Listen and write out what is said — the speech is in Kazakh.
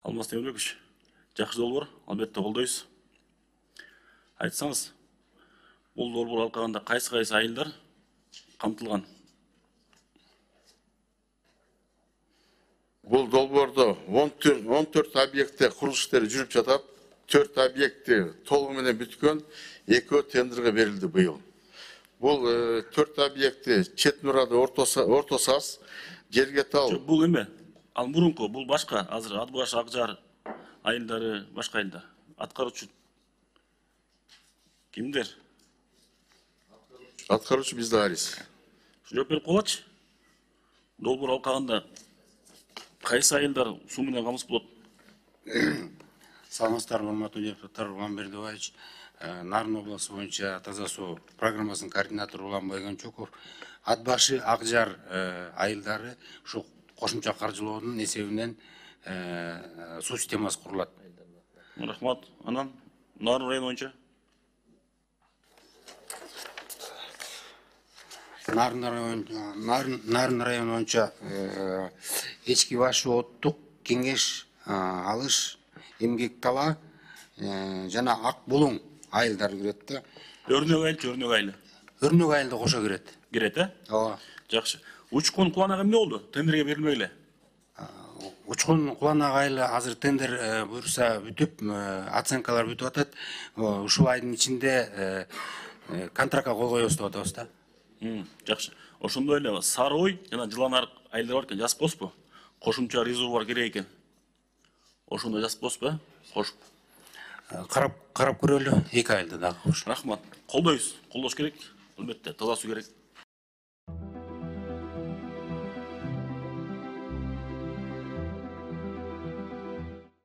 Алмаз Темірбекович, жақсы долбор, албетте қолдайсыз. Айтсаңыз, бұл долбор алқағанда қайсы айылдар қамтылған? Бұл долборда 14 объектте құрылыстары жүріп жатат, 4 объекті толығымен бүткен, 2 тендерге берілді бұйыл. Бұл 4 объекті Четнұрады ортосас, Жергетал. Бұл еме? Ал бұрынғы, бұл башқа, азыр Адбаш, Ақжар айылдары, башқа айылдар. Атқарушы кімдер? Атқарушы бізді Арис. Жүріп беріп қолатшы. Долбор алқағында қайсы айылдар суменен қамыс болады? Саламатсыздар, урматтуу депутаттар, Улан Бердебаевич, Нарын облысы боюнча таза суу программасынын координатору Улан Байгончуков, Атбашы, Акжар айылдары ушу кошумча каржылоонун эсебинен суу системасы курулат. Рахмат. Анан Нарын району боюнча? Нарын району боюнча Эчки башы оттук кеңеш алыш эмгек тала жана ак булуң айылдары кирет да. Өрнөк айыл, өрнөк айылы. Өрнөк айылда кошо кирет. Кирет, э? Ооба. Жакшы. Учкон куланага эмне болду? Тендерге берилмей эле. Учкон куланак айылы азыр тендер буюрса бүтүп, оценкалар бүтүп атат. Ушул айдын ичинде контрактка кол коебуз деп атабыз да. Жакшы. Ошондой эле Сары Ой жана Жыланарык айылдар бар экен, жазып коесузбу? Кошумча резервуар керек экен. Ошондой жазып коесузбу? Кошуп. Карап көрөлү, эки айылда дагы кош. Рахмат. Колдойсуз. Колдош керек. Албетте, таза суу керек.